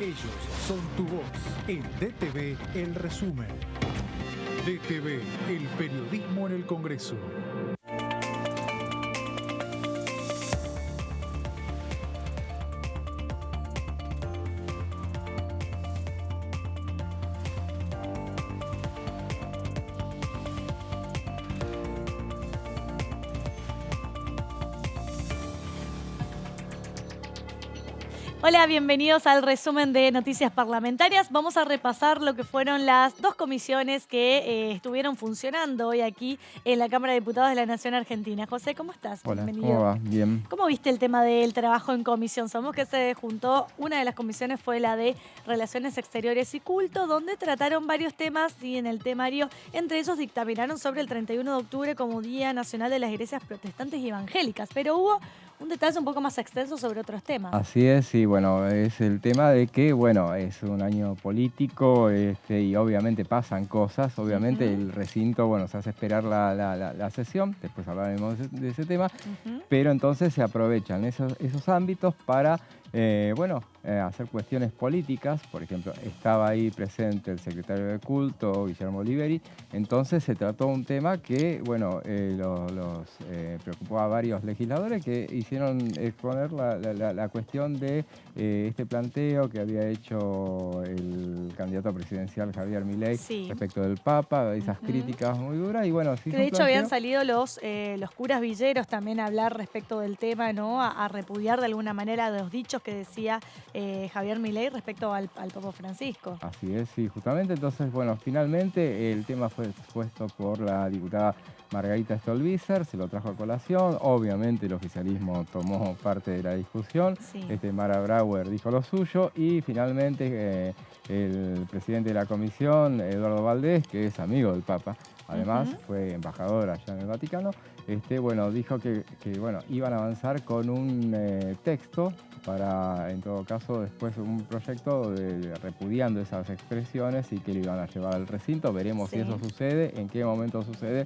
Ellos son tu voz. En DTV, el resumen. DTV, el periodismo en el Congreso. Hola, bienvenidos al resumen de Noticias Parlamentarias. Vamos a repasar lo que fueron las dos comisiones que estuvieron funcionando hoy aquí en la Cámara de Diputados de la Nación Argentina. José, ¿cómo estás? Hola, Bienvenido. ¿cómo va? Bien. ¿Cómo viste el tema del trabajo en comisión? Sabemos que se juntó, una de las comisiones fue la de Relaciones Exteriores y Culto, donde trataron varios temas y en el temario, entre ellos dictaminaron sobre el 31 de octubre como Día Nacional de las Iglesias Protestantes y Evangélicas, pero hubo un detalle un poco más extenso sobre otros temas. Así es, y bueno, es el tema de que, bueno, es un año político y obviamente pasan cosas, obviamente el recinto, bueno, se hace esperar la sesión, después hablaremos de ese tema, pero entonces se aprovechan esos ámbitos para, hacer cuestiones políticas. Por ejemplo, estaba ahí presente el secretario de Culto, Guillermo Oliveri, entonces se trató un tema que, bueno, los preocupó a varios legisladores que hicieron exponer la cuestión de este planteo que había hecho el candidato presidencial Javier Milei respecto del Papa, esas críticas muy duras, y bueno, que de hecho habían salido los curas villeros también a hablar respecto del tema, ¿no? A repudiar de alguna manera los dichos que decía Javier Milei respecto al Papa Francisco. Así es, sí, justamente. Entonces, bueno, finalmente el tema fue expuesto por la diputada Margarita Stolbizer, se lo trajo a colación, obviamente el oficialismo tomó parte de la discusión, Mara Brauer dijo lo suyo y finalmente el presidente de la comisión, Eduardo Valdés, que es amigo del Papa, además fue embajador allá en el Vaticano, dijo que iban a avanzar con un texto para, en todo caso, después un proyecto repudiando esas expresiones y que lo iban a llevar al recinto. Veremos si eso sucede, en qué momento sucede,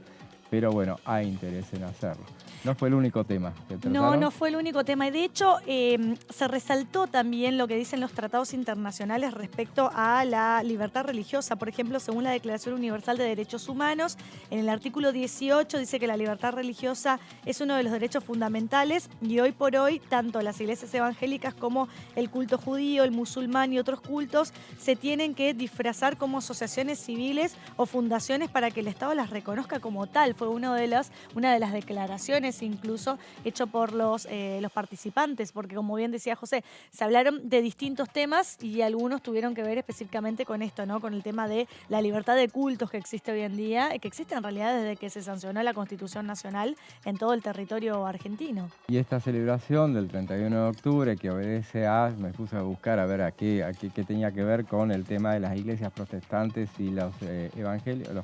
pero bueno, hay interés en hacerlo. No fue el único tema que trataron. No fue el único tema. Y de hecho, se resaltó también lo que dicen los tratados internacionales respecto a la libertad religiosa. Por ejemplo, según la Declaración Universal de Derechos Humanos, en el artículo 18 dice que la libertad religiosa es uno de los derechos fundamentales y hoy por hoy, tanto las iglesias evangélicas como el culto judío, el musulmán y otros cultos se tienen que disfrazar como asociaciones civiles o fundaciones para que el Estado las reconozca como tal. Fue una de las declaraciones incluso hecho por los participantes, porque como bien decía José, se hablaron de distintos temas y algunos tuvieron que ver específicamente con esto, ¿no? Con el tema de la libertad de cultos que existe hoy en día, que existe en realidad desde que se sancionó la Constitución Nacional en todo el territorio argentino. Y esta celebración del 31 de octubre que obedece me puse a buscar a ver qué tenía que ver con el tema de las iglesias protestantes y los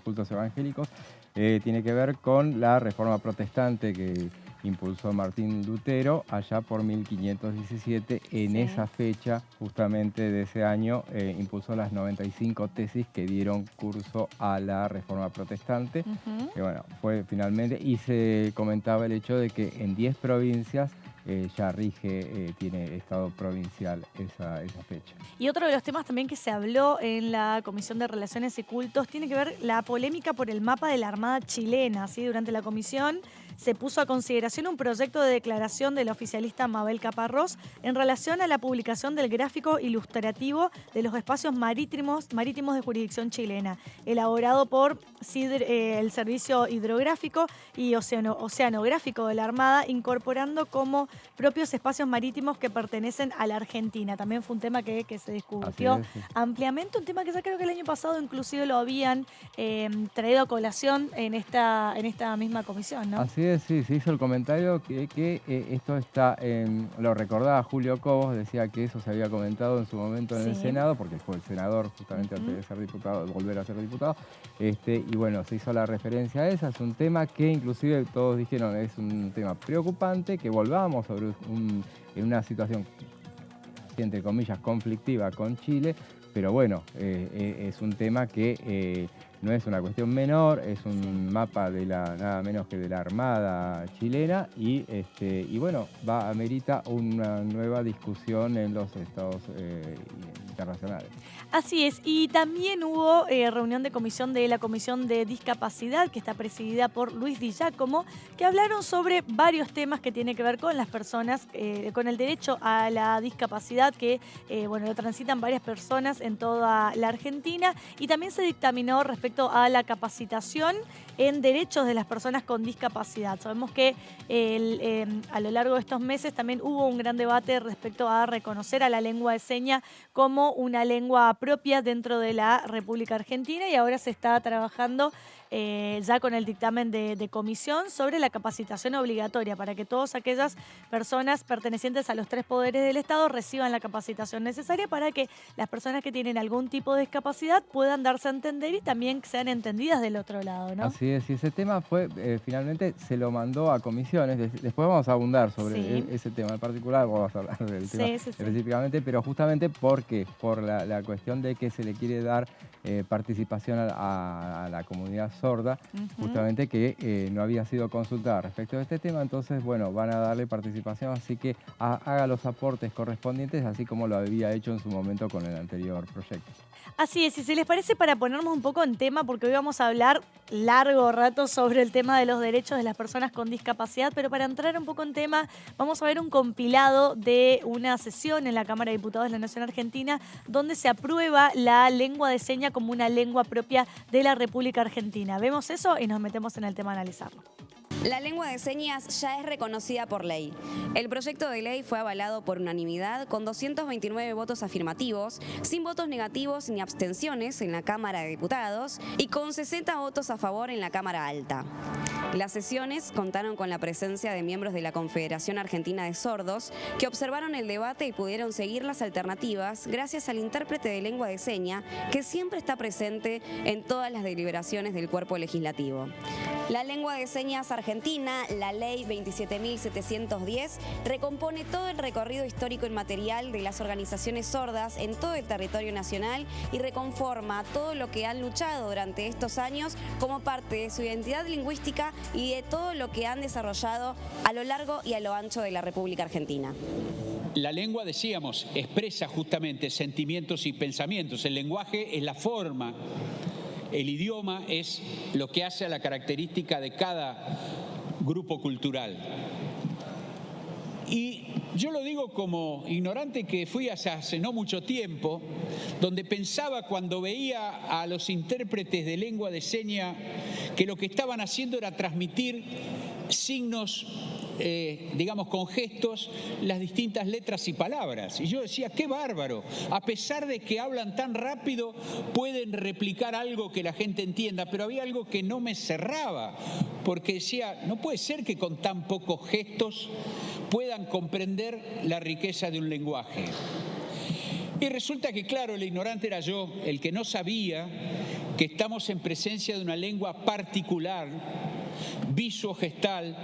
cultos evangélicos. Tiene que ver con la reforma protestante que impulsó Martín Lutero allá por 1517. En esa fecha, justamente de ese año, impulsó las 95 tesis que dieron curso a la reforma protestante. Que bueno, fue finalmente, y se comentaba el hecho de que en 10 provincias ya rige, tiene estado provincial esa fecha. Y otro de los temas también que se habló en la Comisión de Relaciones y Cultos tiene que ver la polémica por el mapa de la Armada chilena. ¿Sí? Durante la comisión se puso a consideración un proyecto de declaración del oficialista Mabel Caparrós en relación a la publicación del gráfico ilustrativo de los espacios marítimos de jurisdicción chilena, elaborado por el Servicio Hidrográfico y Oceanográfico de la Armada, incorporando como propios espacios marítimos que pertenecen a la Argentina. También fue un tema que se discutió ampliamente, un tema que ya creo que el año pasado inclusive lo habían traído a colación en esta misma comisión, ¿no? Así es, sí, se hizo el comentario que esto está lo recordaba Julio Cobos, decía que eso se había comentado en su momento en el Senado, porque fue el senador justamente antes de ser diputado, de volver a ser diputado, y bueno, se hizo la referencia a esa. Es un tema que inclusive todos dijeron es un tema preocupante, que volvamos en una situación, entre comillas, conflictiva con Chile, pero bueno, es un tema que no es una cuestión menor, es un mapa de nada menos que de la Armada chilena y bueno, amerita una nueva discusión en los estados internacionales. Así es, y también hubo reunión de comisión de la Comisión de Discapacidad, que está presidida por Luis Di Giacomo, que hablaron sobre varios temas que tienen que ver con las personas, con el derecho a la discapacidad, que bueno, lo transitan varias personas en toda la Argentina, y también se dictaminó respecto a la capacitación en derechos de las personas con discapacidad. Sabemos que a lo largo de estos meses también hubo un gran debate respecto a reconocer a la lengua de señas como una lengua propia dentro de la República Argentina, y ahora se está trabajando ya con el dictamen de comisión sobre la capacitación obligatoria para que todas aquellas personas pertenecientes a los 3 poderes del Estado reciban la capacitación necesaria para que las personas que tienen algún tipo de discapacidad puedan darse a entender y también sean entendidas del otro lado, ¿no? Así es, y ese tema fue, finalmente se lo mandó a comisiones. Después vamos a abundar sobre ese tema en particular, vamos a hablar del tema específicamente, pero justamente porque por la cuestión de que se le quiere dar participación a la comunidad sorda, justamente que no había sido consultada respecto a este tema. Entonces, bueno, van a darle participación, así que haga los aportes correspondientes, así como lo había hecho en su momento con el anterior proyecto. Así es, y si les parece, para ponernos un poco en tema, porque hoy vamos a hablar largo rato sobre el tema de los derechos de las personas con discapacidad, pero para entrar un poco en tema, vamos a ver un compilado de una sesión en la Cámara de Diputados de la Nación Argentina, donde se aprueba la lengua de señas como una lengua propia de la República Argentina. Vemos eso y nos metemos en el tema a analizarlo. La lengua de señas ya es reconocida por ley. El proyecto de ley fue avalado por unanimidad con 229 votos afirmativos, sin votos negativos ni abstenciones en la Cámara de Diputados y con 60 votos a favor en la Cámara Alta. Las sesiones contaron con la presencia de miembros de la Confederación Argentina de Sordos que observaron el debate y pudieron seguir las alternativas gracias al intérprete de lengua de señas que siempre está presente en todas las deliberaciones del cuerpo legislativo. La lengua de señas argentina, la Ley 27.710, recompone todo el recorrido histórico y material de las organizaciones sordas en todo el territorio nacional y reconforma todo lo que han luchado durante estos años como parte de su identidad lingüística y de todo lo que han desarrollado a lo largo y a lo ancho de la República Argentina. La lengua, decíamos, expresa justamente sentimientos y pensamientos. El lenguaje es la forma. El idioma es lo que hace a la característica de cada grupo cultural. Y yo lo digo como ignorante que fui hace no mucho tiempo, donde pensaba cuando veía a los intérpretes de lengua de señas que lo que estaban haciendo era transmitir signos, digamos, con gestos, las distintas letras y palabras. Y yo decía, qué bárbaro, a pesar de que hablan tan rápido, pueden replicar algo que la gente entienda, pero había algo que no me cerraba, porque decía, no puede ser que con tan pocos gestos puedan comprender la riqueza de un lenguaje. Y resulta que, claro, el ignorante era yo, el que no sabía que estamos en presencia de una lengua particular, visogestual,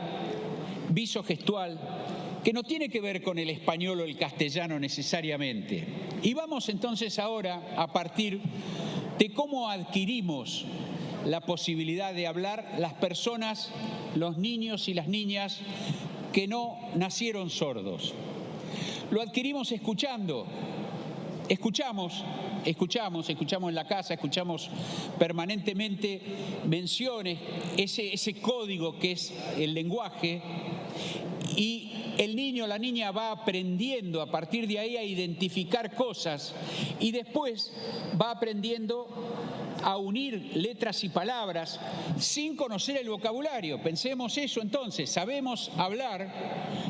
que no tiene que ver con el español o el castellano necesariamente. Y vamos entonces ahora a partir de cómo adquirimos la posibilidad de hablar las personas, los niños y las niñas que no nacieron sordos. Lo adquirimos escuchando. Escuchamos en la casa, escuchamos permanentemente menciones, ese código que es el lenguaje, y el niño o la niña va aprendiendo a partir de ahí a identificar cosas y después va aprendiendo a unir letras y palabras sin conocer el vocabulario. Pensemos eso entonces, sabemos hablar,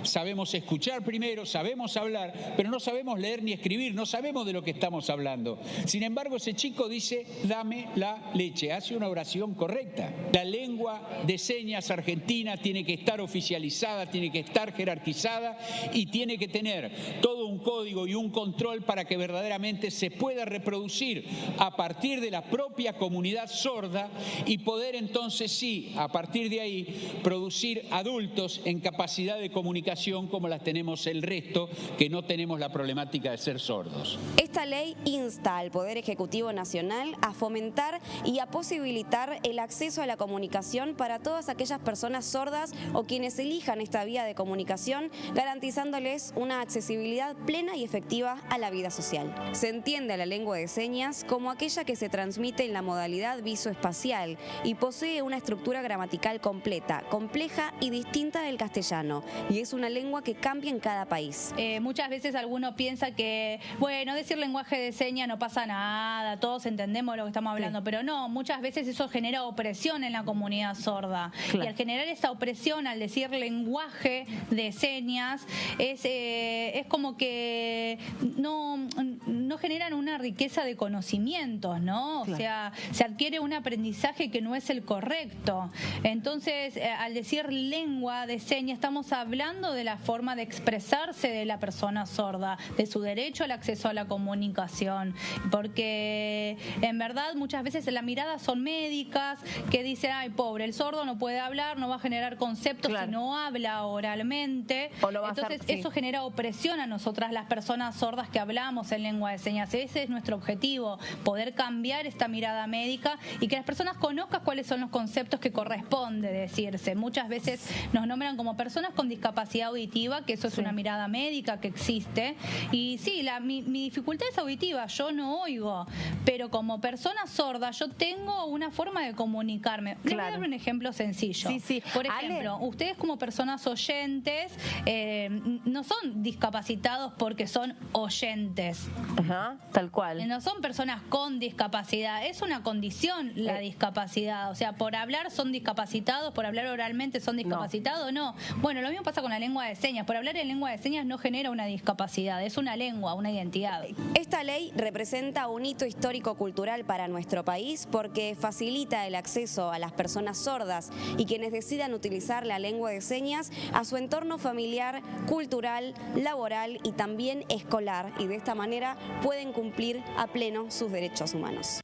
sabemos escuchar primero, sabemos hablar, pero no sabemos leer ni escribir, no sabemos de lo que estamos hablando. Sin embargo, ese chico dice, dame la leche, hace una oración correcta. La lengua de señas argentina tiene que estar oficializada, tiene que estar jerarquizada y tiene que tener todo un código y un control para que verdaderamente se pueda reproducir a partir de la propia propia comunidad sorda y poder entonces sí, a partir de ahí, producir adultos en capacidad de comunicación como las tenemos el resto, que no tenemos la problemática de ser sordos. Esta ley insta al Poder Ejecutivo Nacional a fomentar y a posibilitar el acceso a la comunicación para todas aquellas personas sordas o quienes elijan esta vía de comunicación, garantizándoles una accesibilidad plena y efectiva a la vida social. Se entiende a la lengua de señas como aquella que se transmite en la modalidad visoespacial y posee una estructura gramatical completa, compleja y distinta del castellano, y es una lengua que cambia en cada país. Muchas veces alguno piensa que, bueno, decir lenguaje de señas no pasa nada, todos entendemos lo que estamos hablando, pero no, muchas veces eso genera opresión en la comunidad sorda. Claro. Y al generar esa opresión, al decir lenguaje de señas, es como que no generan una riqueza de conocimientos, ¿no? Claro. O sea, se adquiere un aprendizaje que no es el correcto. Entonces, al decir lengua de señas, estamos hablando de la forma de expresarse de la persona sorda, de su derecho al acceso a la comunicación, porque en verdad muchas veces las miradas son médicas, que dicen, ay, pobre, el sordo no puede hablar, no va a generar conceptos, claro, si no habla oralmente. Entonces eso genera opresión a nosotras, las personas sordas que hablamos en lengua de señas. Ese es nuestro objetivo, poder cambiar esta mirada médica y que las personas conozcan cuáles son los conceptos que corresponde decirse. Muchas veces nos nombran como personas con discapacidad auditiva, que eso es una mirada médica que existe. Y sí, mi dificultad es auditiva, yo no oigo, pero como persona sorda yo tengo una forma de comunicarme. Les voy a dar un ejemplo sencillo. Por ejemplo, ustedes como personas oyentes no son discapacitados porque son oyentes. Tal cual. No son personas con discapacidad, es una condición la discapacidad. O sea, por hablar son discapacitados, por hablar oralmente son discapacitados, no. Bueno, lo mismo pasa con la lengua de señas. Por hablar en lengua de señas no genera una discapacidad, es una lengua, una identidad. Esta ley representa un hito histórico-cultural para nuestro país porque facilita el acceso a las personas sordas y quienes decidan utilizar la lengua de señas a su entorno familiar, cultural, laboral y también escolar, y de esta manera pueden cumplir a pleno sus derechos humanos.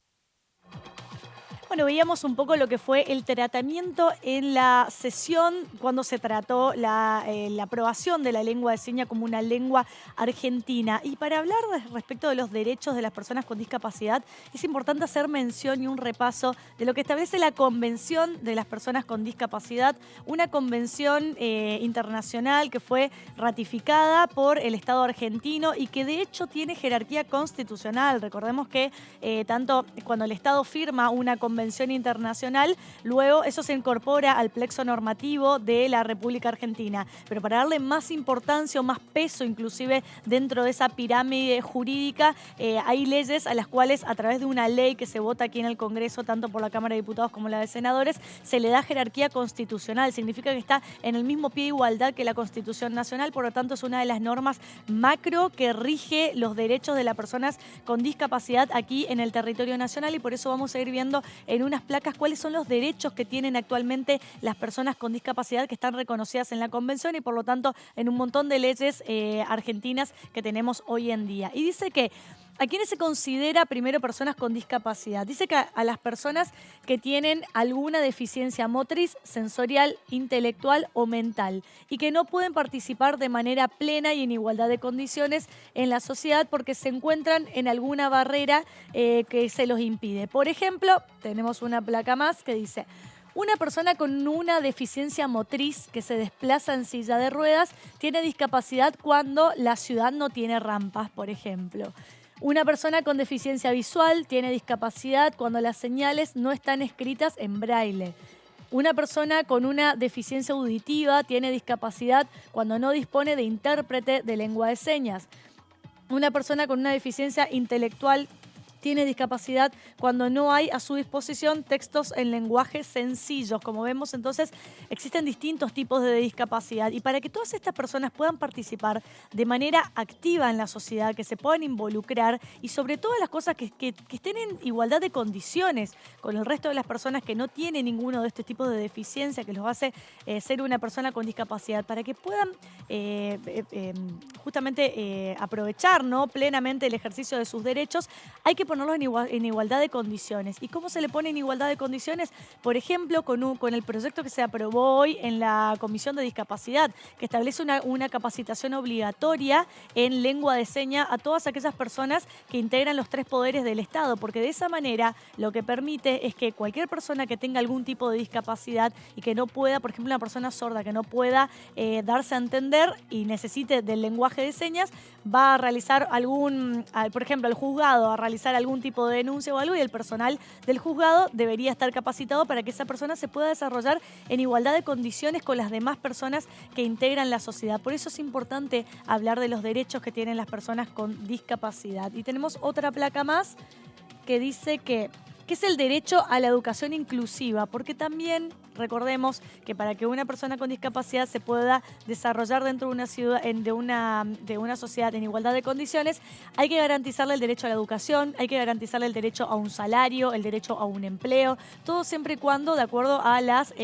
Bueno, veíamos un poco lo que fue el tratamiento en la sesión cuando se trató la aprobación de la lengua de señas como una lengua argentina. Y para hablar respecto de los derechos de las personas con discapacidad, es importante hacer mención y un repaso de lo que establece la Convención de las Personas con Discapacidad, una convención internacional que fue ratificada por el Estado argentino y que de hecho tiene jerarquía constitucional. Recordemos que tanto cuando el Estado firma una convención internacional, luego eso se incorpora al plexo normativo de la República Argentina. Pero para darle más importancia o más peso inclusive dentro de esa pirámide jurídica, hay leyes a las cuales a través de una ley que se vota aquí en el Congreso, tanto por la Cámara de Diputados como la de Senadores, se le da jerarquía constitucional. Significa que está en el mismo pie de igualdad que la Constitución Nacional, por lo tanto es una de las normas macro que rige los derechos de las personas con discapacidad aquí en el territorio nacional, y por eso vamos a ir viendo en unas placas cuáles son los derechos que tienen actualmente las personas con discapacidad que están reconocidas en la Convención y por lo tanto en un montón de leyes argentinas que tenemos hoy en día. Y dice que ¿a quiénes se considera primero personas con discapacidad? Dice que a las personas que tienen alguna deficiencia motriz, sensorial, intelectual o mental y que no pueden participar de manera plena y en igualdad de condiciones en la sociedad porque se encuentran en alguna barrera que se los impide. Por ejemplo, tenemos una placa más que dice: una persona con una deficiencia motriz que se desplaza en silla de ruedas tiene discapacidad cuando la ciudad no tiene rampas, por ejemplo. Una persona con deficiencia visual tiene discapacidad cuando las señales no están escritas en braille. Una persona con una deficiencia auditiva tiene discapacidad cuando no dispone de intérprete de lengua de señas. Una persona con una deficiencia intelectual tiene discapacidad cuando no hay a su disposición textos en lenguajes sencillos. Como vemos, entonces, existen distintos tipos de discapacidad. Y para que todas estas personas puedan participar de manera activa en la sociedad, que se puedan involucrar y sobre todo las cosas que estén en igualdad de condiciones con el resto de las personas que no tienen ninguno de estos tipos de deficiencia que los hace ser una persona con discapacidad, para que puedan justamente aprovechar, ¿no?, plenamente el ejercicio de sus derechos, hay que ponerlos en igualdad de condiciones. ¿Y cómo se le pone en igualdad de condiciones? Por ejemplo, con el proyecto que se aprobó hoy en la Comisión de Discapacidad, que establece una capacitación obligatoria en lengua de señas a todas aquellas personas que integran los 3 poderes del Estado, porque de esa manera lo que permite es que cualquier persona que tenga algún tipo de discapacidad y que no pueda, por ejemplo, una persona sorda que no pueda darse a entender y necesite del lenguaje de señas, va a realizar por ejemplo, el juzgado a realizar algún tipo de denuncia o algo, y el personal del juzgado debería estar capacitado para que esa persona se pueda desarrollar en igualdad de condiciones con las demás personas que integran la sociedad. Por eso es importante hablar de los derechos que tienen las personas con discapacidad. Y tenemos otra placa más que dice que es el derecho a la educación inclusiva, porque también recordemos que para que una persona con discapacidad se pueda desarrollar dentro de una ciudad, de una sociedad en igualdad de condiciones, hay que garantizarle el derecho a la educación, hay que garantizarle el derecho a un salario, el derecho a un empleo, todo siempre y cuando de acuerdo a las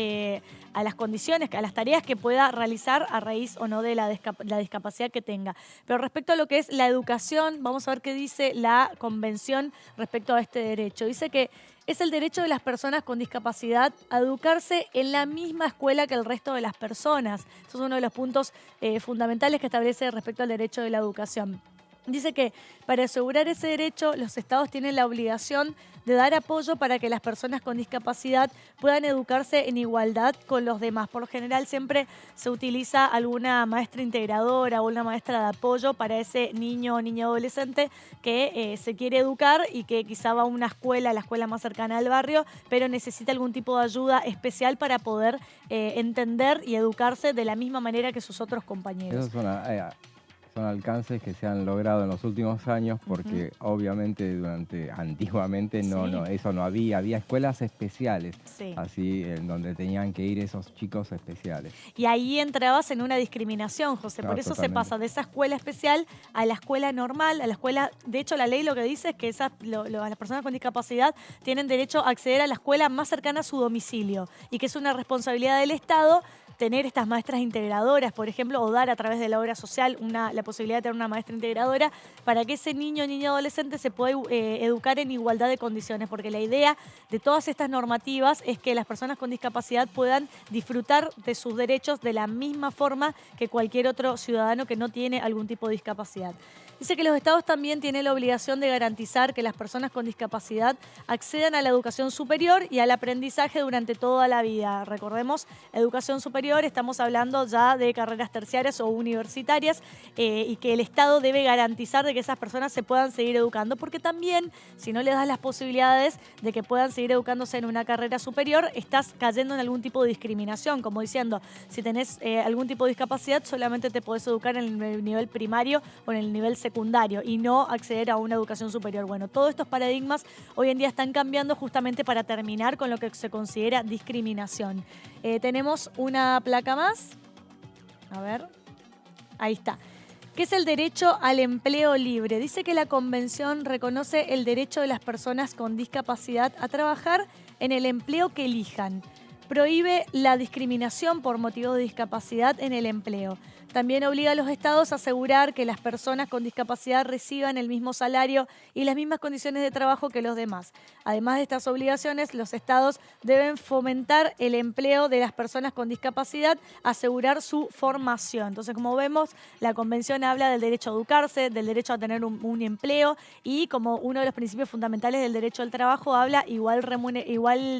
condiciones, a las tareas que pueda realizar a raíz o no de la discapacidad que tenga. Pero respecto a lo que es la educación, vamos a ver qué dice la Convención respecto a este derecho. Dice que es el derecho de las personas con discapacidad a educarse en la misma escuela que el resto de las personas. Eso es uno de los puntos fundamentales que establece respecto al derecho de la educación. Dice que para asegurar ese derecho, los estados tienen la obligación de dar apoyo para que las personas con discapacidad puedan educarse en igualdad con los demás. Por lo general siempre se utiliza alguna maestra integradora o una maestra de apoyo para ese niño o niña adolescente que se quiere educar y que quizá va a una escuela, la escuela más cercana al barrio, pero necesita algún tipo de ayuda especial para poder entender y educarse de la misma manera que sus otros compañeros. Eso son alcances que se han logrado en los últimos años porque obviamente antiguamente eso no había escuelas especiales, así en donde tenían que ir esos chicos especiales. Y ahí entrabas en una discriminación, José, por eso totalmente. se pasa de esa escuela especial a la escuela normal, a la escuela, de hecho la ley lo que dice es que las personas con discapacidad tienen derecho a acceder a la escuela más cercana a su domicilio y que es una responsabilidad del Estado tener estas maestras integradoras, por ejemplo, o dar a través de la obra social la posibilidad de tener una maestra integradora para que ese niño o niña adolescente se pueda educar en igualdad de condiciones, porque la idea de todas estas normativas es que las personas con discapacidad puedan disfrutar de sus derechos de la misma forma que cualquier otro ciudadano que no tiene algún tipo de discapacidad. Dice que los estados también tienen la obligación de garantizar que las personas con discapacidad accedan a la educación superior y al aprendizaje durante toda la vida. Recordemos, educación superior, estamos hablando ya de carreras terciarias o universitarias y que el Estado debe garantizar de que esas personas se puedan seguir educando, porque también, si no les das las posibilidades de que puedan seguir educándose en una carrera superior, estás cayendo en algún tipo de discriminación, como diciendo, si tenés algún tipo de discapacidad, solamente te podés educar en el nivel primario o en el nivel secundario y no acceder a una educación superior. Bueno, todos estos paradigmas hoy en día están cambiando justamente para terminar con lo que se considera discriminación. Tenemos una placa más. A ver. Ahí está. ¿Qué es el derecho al empleo libre? Dice que la Convención reconoce el derecho de las personas con discapacidad a trabajar en el empleo que elijan. Prohíbe la discriminación por motivos de discapacidad en el empleo. También obliga a los estados a asegurar que las personas con discapacidad reciban el mismo salario y las mismas condiciones de trabajo que los demás. Además de estas obligaciones, los estados deben fomentar el empleo de las personas con discapacidad, asegurar su formación. Entonces, como vemos, la Convención habla del derecho a educarse, del derecho a tener un empleo y como uno de los principios fundamentales del derecho al trabajo habla igual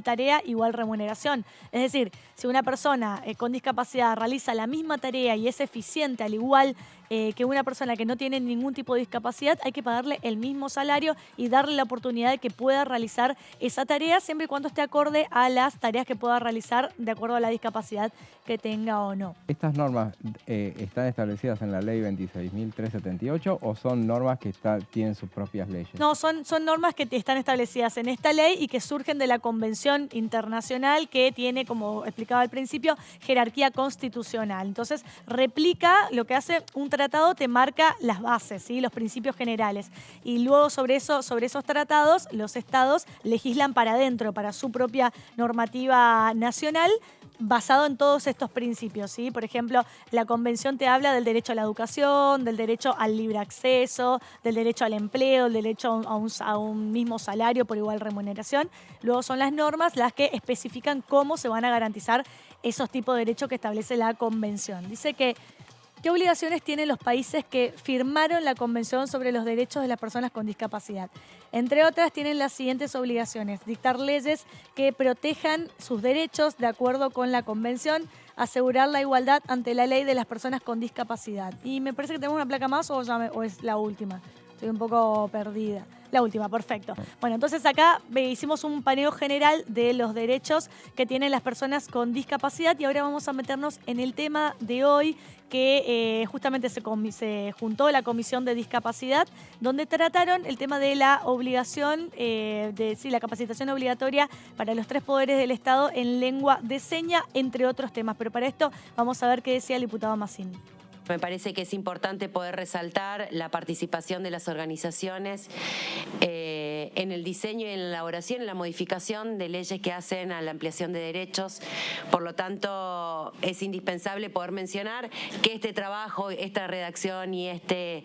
tarea, igual remuneración. Es decir, si una persona con discapacidad realiza la misma tarea y es eficiente al igual que una persona que no tiene ningún tipo de discapacidad, hay que pagarle el mismo salario y darle la oportunidad de que pueda realizar esa tarea siempre y cuando esté acorde a las tareas que pueda realizar de acuerdo a la discapacidad que tenga o no. ¿Estas normas están establecidas en la ley 26.378 o son normas que tienen sus propias leyes? No, son normas que están establecidas en esta ley y que surgen de la Convención Internacional que tiene, como explicaba al principio, jerarquía constitucional. Entonces, replica lo que hace un tratado, te marca las bases, ¿sí? Los principios generales. Y luego sobre esos tratados, los estados legislan para adentro, para su propia normativa nacional, basado en todos estos principios, ¿sí? Por ejemplo, la Convención te habla del derecho a la educación, del derecho al libre acceso, del derecho al empleo, del derecho a un mismo salario por igual remuneración. Luego son las normas las que especifican cómo se van a garantizar esos tipos de derechos que establece la Convención. Dice que ¿qué obligaciones tienen los países que firmaron la Convención sobre los Derechos de las Personas con Discapacidad? Entre otras, tienen las siguientes obligaciones: dictar leyes que protejan sus derechos de acuerdo con la Convención, asegurar la igualdad ante la ley de las personas con discapacidad. Y me parece que tenemos una placa más o es la última. Estoy un poco perdida. La última, perfecto. Bueno, entonces acá hicimos un paneo general de los derechos que tienen las personas con discapacidad y ahora vamos a meternos en el tema de hoy que justamente se juntó la Comisión de Discapacidad, donde trataron el tema de la obligación, la capacitación obligatoria para los 3 poderes del Estado en lengua de seña, entre otros temas. Pero para esto vamos a ver qué decía el diputado Mazzini. Me parece que es importante poder resaltar la participación de las organizaciones en el diseño y en la elaboración, en la modificación de leyes que hacen a la ampliación de derechos. Por lo tanto, es indispensable poder mencionar que este trabajo, esta redacción y esta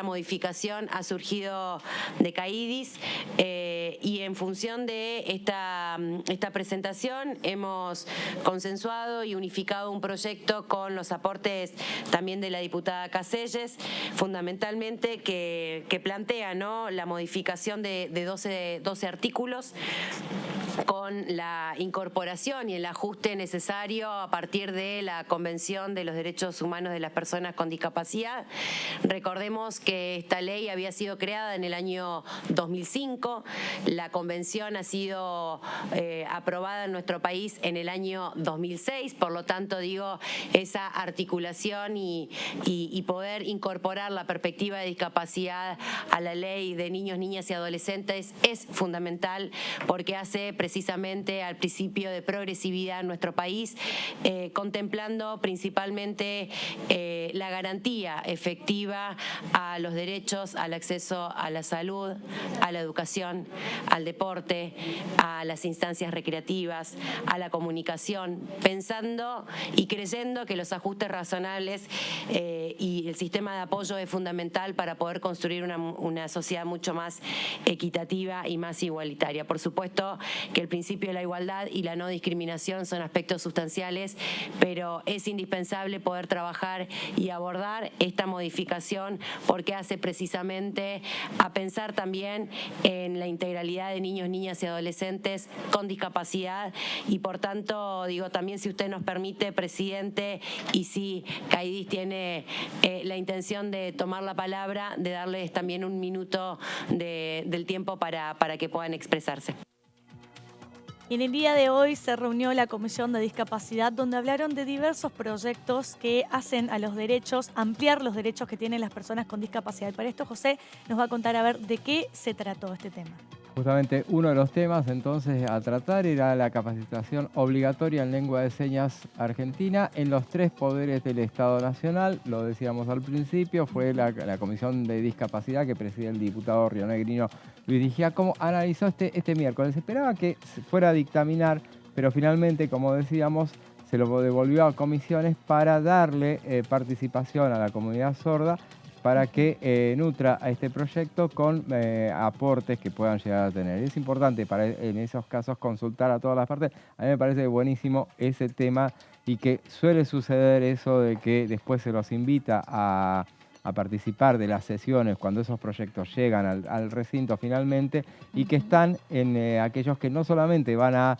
modificación ha surgido de CAIDIS y en función de esta presentación hemos consensuado y unificado un proyecto con los aportes también de la diputada Caselles, fundamentalmente que plantea, ¿no?, la modificación de 12 artículos con la incorporación y el ajuste necesario a partir de la Convención de los Derechos Humanos de las Personas con Discapacidad. Recordemos que esta ley había sido creada en el año 2005, la Convención ha sido aprobada en nuestro país en el año 2006, por lo tanto, digo, esa articulación y poder incorporar la perspectiva de discapacidad a la ley de niños, niñas y adolescentes es fundamental porque hace precisamente al principio de progresividad en nuestro país, contemplando principalmente la garantía efectiva a los derechos, al acceso a la salud, a la educación, al deporte, a las instancias recreativas, a la comunicación, pensando y creyendo que los ajustes razonables y el sistema de apoyo es fundamental para poder construir una sociedad mucho más equitativa y más igualitaria. Por supuesto que el principio de la igualdad y la no discriminación son aspectos sustanciales, pero es indispensable poder trabajar y abordar esta modificación porque hace precisamente a pensar también en la integralidad de niños, niñas y adolescentes con discapacidad y por tanto, digo, también si usted nos permite, presidente, y si CAIDIS tiene la intención de tomar la palabra, de darles también un minuto del tiempo para que puedan expresarse. En el día de hoy se reunió la Comisión de Discapacidad donde hablaron de diversos proyectos que hacen a los derechos, ampliar los derechos que tienen las personas con discapacidad. Y para esto José nos va a contar a ver de qué se trató este tema. Justamente uno de los temas entonces a tratar era la capacitación obligatoria en lengua de señas argentina en los 3 poderes del Estado Nacional. Lo decíamos al principio, fue la Comisión de Discapacidad que preside el diputado rionegrino Luis Di Giacomo, analizó este miércoles. Esperaba que fuera a dictaminar, pero finalmente, como decíamos, se lo devolvió a comisiones para darle participación a la comunidad sorda para que nutra a este proyecto con aportes que puedan llegar a tener. Es importante en esos casos consultar a todas las partes. A mí me parece buenísimo ese tema y que suele suceder eso de que después se los invita a participar de las sesiones cuando esos proyectos llegan al recinto finalmente y que están en aquellos que no solamente van a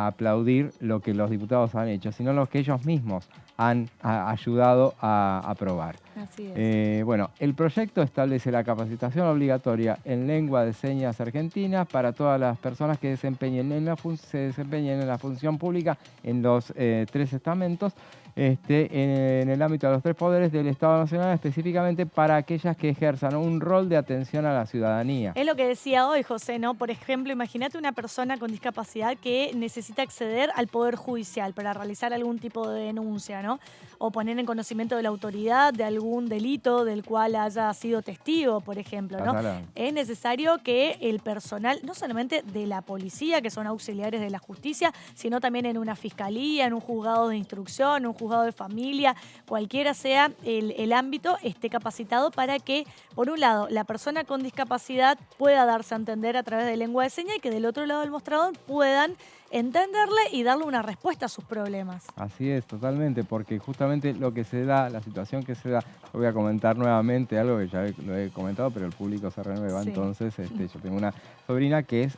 aplaudir lo que los diputados han hecho, sino los que ellos mismos han ayudado a aprobar. Así es. Bueno, el proyecto establece la capacitación obligatoria en lengua de señas argentina para todas las personas que se desempeñen en la función pública en los 3 estamentos, en el ámbito de los 3 poderes del Estado Nacional, específicamente para aquellas que ejerzan un rol de atención a la ciudadanía. Es lo que decía hoy, José, ¿no? Por ejemplo, imagínate una persona con discapacidad que necesita acceder al Poder Judicial para realizar algún tipo de denuncia, ¿no? O poner en conocimiento de la autoridad de algún algún delito del cual haya sido testigo, por ejemplo, ¿no? Es necesario que el personal, no solamente de la policía, que son auxiliares de la justicia, sino también en una fiscalía, en un juzgado de instrucción, un juzgado de familia, cualquiera sea el ámbito, esté capacitado para que, por un lado, la persona con discapacidad pueda darse a entender a través de lengua de señas y que del otro lado del mostrador puedan entenderle y darle una respuesta a sus problemas. Así es, totalmente, porque justamente lo que se da, la situación que se da, voy a comentar nuevamente algo que ya lo he comentado, pero el público se renueva, sí. Entonces yo tengo una sobrina que es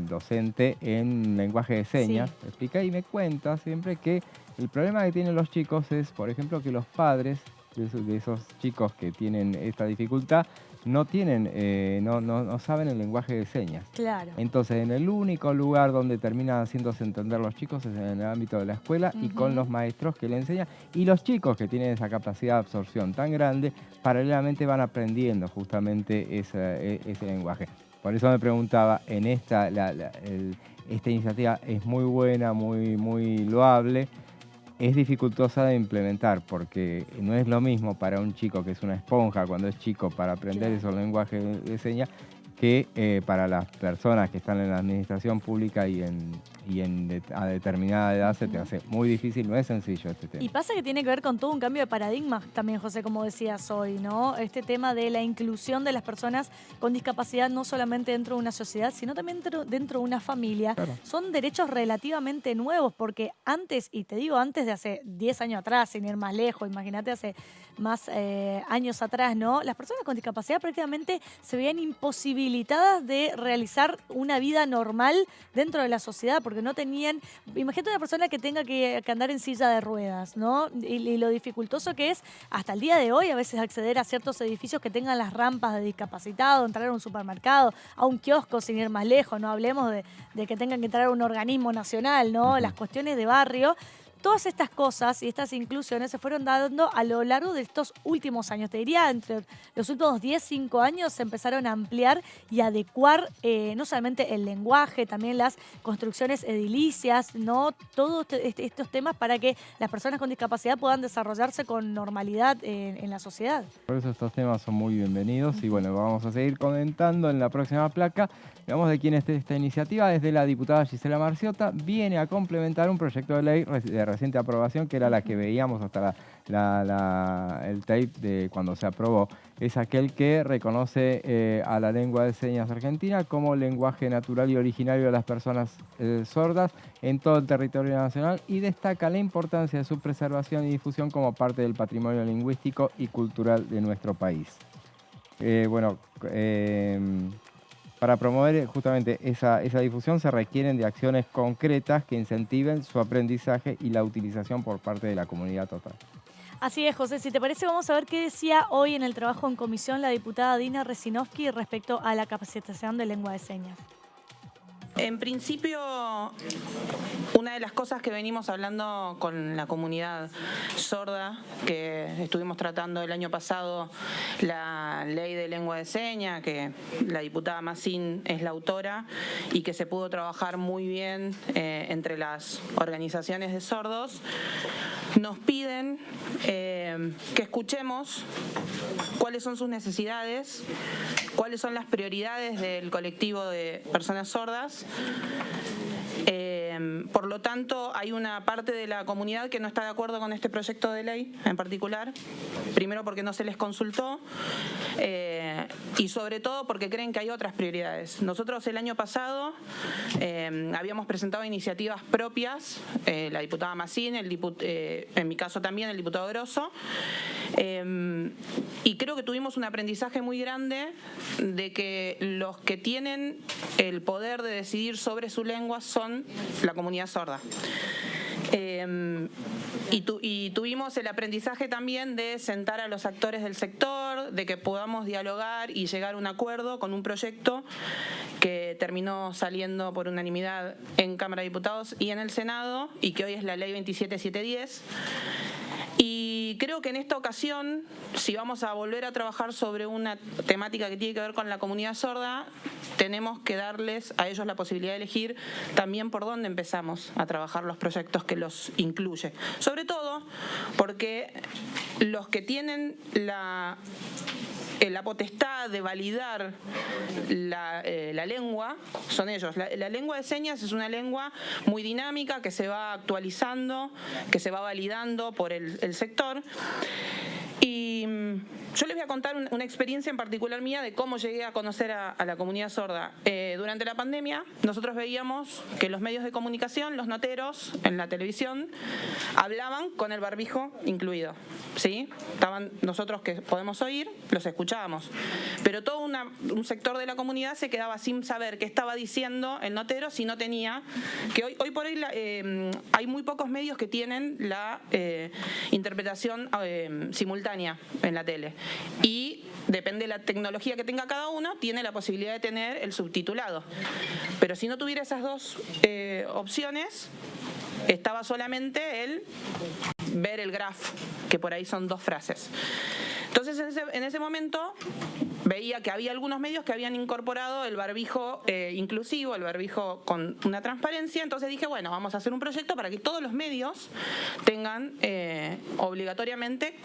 docente en lenguaje de señas, sí. Explica y me cuenta siempre que el problema que tienen los chicos es, por ejemplo, que los padres de esos chicos que tienen esta dificultad no tienen, no saben el lenguaje de señas. Claro. Entonces, en el único lugar donde terminan haciéndose entender los chicos es en el ámbito de la escuela y con los maestros que le enseñan. Y los chicos que tienen esa capacidad de absorción tan grande, paralelamente van aprendiendo justamente ese lenguaje. Por eso me preguntaba, en esta iniciativa es muy buena, muy loable. Es dificultosa de implementar porque no es lo mismo para un chico que es una esponja cuando es chico para aprender esos lenguajes de señas que para las personas que están en la administración pública a determinada edad se te hace muy difícil, no es sencillo este tema. Y pasa que tiene que ver con todo un cambio de paradigma también, José, como decías hoy, ¿no? Este tema de la inclusión de las personas con discapacidad no solamente dentro de una sociedad, sino también dentro de una familia. Claro. Son derechos relativamente nuevos porque antes, y te digo antes de hace 10 años atrás, sin ir más lejos, imagínate hace más años atrás, ¿no? Las personas con discapacidad prácticamente se veían imposibilitadas de realizar una vida normal dentro de la sociedad, porque no tenían... Imagínate una persona que tenga que andar en silla de ruedas, ¿no? Y lo dificultoso que es hasta el día de hoy a veces acceder a ciertos edificios que tengan las rampas de discapacitado, entrar a un supermercado, a un kiosco sin ir más lejos, no hablemos de que tengan que entrar a un organismo nacional, ¿no? Las cuestiones de barrio. Todas estas cosas y estas inclusiones se fueron dando a lo largo de estos últimos años. Te diría, entre los últimos 10, 5 años se empezaron a ampliar y adecuar no solamente el lenguaje, también las construcciones edilicias, ¿no? Todos estos temas para que las personas con discapacidad puedan desarrollarse con normalidad en la sociedad. Por eso estos temas son muy bienvenidos y bueno, vamos a seguir comentando en la próxima placa. Digamos de quién es esta iniciativa, desde la diputada Gisela Marciota, viene a complementar un proyecto de ley de reciente aprobación, que era la que veíamos hasta el tape de cuando se aprobó. Es aquel que reconoce a la lengua de señas argentina como lenguaje natural y originario de las personas sordas en todo el territorio nacional y destaca la importancia de su preservación y difusión como parte del patrimonio lingüístico y cultural de nuestro país. Para promover justamente esa difusión se requieren de acciones concretas que incentiven su aprendizaje y la utilización por parte de la comunidad total. Así es, José. Si te parece, vamos a ver qué decía hoy en el trabajo en comisión la diputada Dina Rezinovsky respecto a la capacitación de lengua de señas. En principio, una de las cosas que venimos hablando con la comunidad sorda, que estuvimos tratando el año pasado, la ley de lengua de señas, que la diputada Massín es la autora y que se pudo trabajar muy bien entre las organizaciones de sordos, nos piden que escuchemos cuáles son sus necesidades, cuáles son las prioridades del colectivo de personas sordas. Por lo tanto, hay una parte de la comunidad que no está de acuerdo con este proyecto de ley en particular. Primero porque no se les consultó y sobre todo porque creen que hay otras prioridades. Nosotros el año pasado habíamos presentado iniciativas propias, la diputada Massín, en mi caso también el diputado Grosso, y creo que tuvimos un aprendizaje muy grande de que los que tienen el poder de decidir sobre su lengua son la comunidad sorda. Y tuvimos el aprendizaje también de sentar a los actores del sector, de que podamos dialogar y llegar a un acuerdo con un proyecto que terminó saliendo por unanimidad en Cámara de Diputados y en el Senado, y que hoy es la Ley 27710. Y Y creo que en esta ocasión, si vamos a volver a trabajar sobre una temática que tiene que ver con la comunidad sorda, tenemos que darles a ellos la posibilidad de elegir también por dónde empezamos a trabajar los proyectos que los incluye. Sobre todo porque los que tienen la potestad de validar la lengua son ellos. La lengua de señas es una lengua muy dinámica que se va actualizando, que se va validando por el sector. Y yo les voy a contar una experiencia en particular mía de cómo llegué a conocer a la comunidad sorda. Durante la pandemia nosotros veíamos que los medios de comunicación, los noteros en la televisión, hablaban con el barbijo incluido, ¿sí? Estaban nosotros que podemos oír, los escuchábamos, pero todo un sector de la comunidad se quedaba sin saber qué estaba diciendo el notero si no tenía, que hoy por hoy hay muy pocos medios que tienen la interpretación simultánea en la tele, y depende de la tecnología que tenga cada uno, tiene la posibilidad de tener el subtitulado, pero si no tuviera esas dos opciones, estaba solamente el ver el graph, que por ahí son 2 frases. Entonces en ese momento veía que había algunos medios que habían incorporado el barbijo inclusivo, el barbijo con una transparencia. Entonces dije, bueno, vamos a hacer un proyecto para que todos los medios tengan obligatoriamente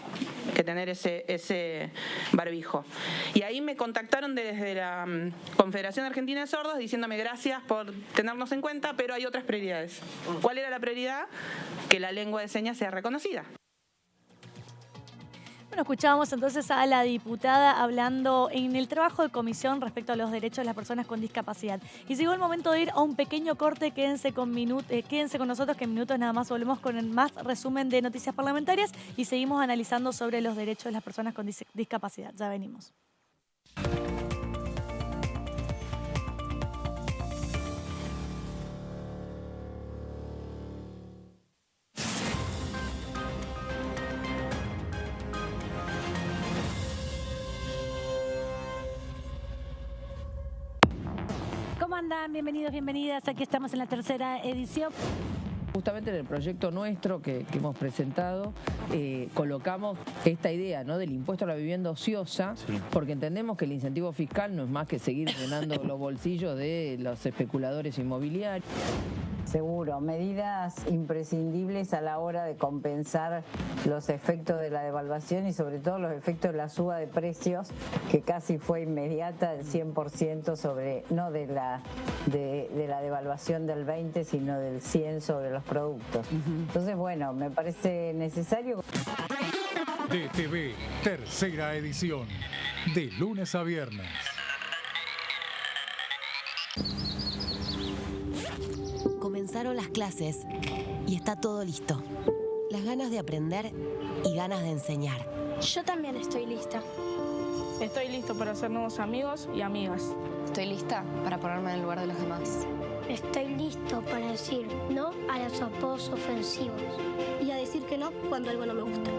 que tener ese barbijo. Y ahí me contactaron desde la Confederación Argentina de Sordos diciéndome gracias por tenernos en cuenta, pero hay otras prioridades. ¿Cuál era la prioridad? Que la lengua de señas sea reconocida. Bueno, escuchábamos entonces a la diputada hablando en el trabajo de comisión respecto a los derechos de las personas con discapacidad. Y llegó el momento de ir a un pequeño corte. Quédense con nosotros, que en minutos nada más volvemos con el más resumen de noticias parlamentarias y seguimos analizando sobre los derechos de las personas con discapacidad. Ya venimos. ¿Cómo andan? Bienvenidos, bienvenidas. Aquí estamos en la tercera edición. Justamente en el proyecto nuestro que hemos presentado, colocamos esta idea, ¿no?, del impuesto a la vivienda ociosa, porque entendemos que el incentivo fiscal no es más que seguir llenando los bolsillos de los especuladores inmobiliarios. Seguro, medidas imprescindibles a la hora de compensar los efectos de la devaluación y sobre todo los efectos de la suba de precios, que casi fue inmediata, del 100% sobre, no de la devaluación del 20, sino del 100 sobre los productos. Entonces, bueno, me parece necesario. DTV, tercera edición, de lunes a viernes. Comenzaron las clases y está todo listo. Las ganas de aprender y ganas de enseñar. Yo también estoy lista. Estoy listo para hacer nuevos amigos y amigas. Estoy lista para ponerme en el lugar de los demás. Estoy listo para decir no a los apodos ofensivos y a decir que no cuando algo no me gusta.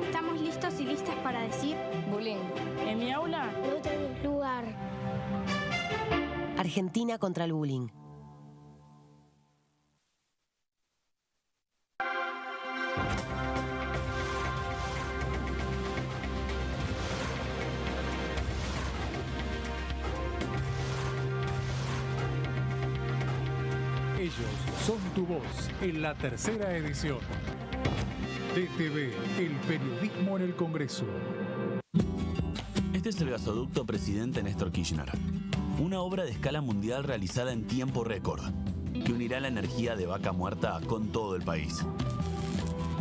Estamos listos y listas para decir bullying. En mi aula no tenés lugar. Argentina contra el bullying. Ellos son tu voz en la tercera edición. DTV, el periodismo en el Congreso. Este es el gasoducto Presidente Néstor Kirchner. Una obra de escala mundial realizada en tiempo récord, que unirá la energía de Vaca Muerta con todo el país.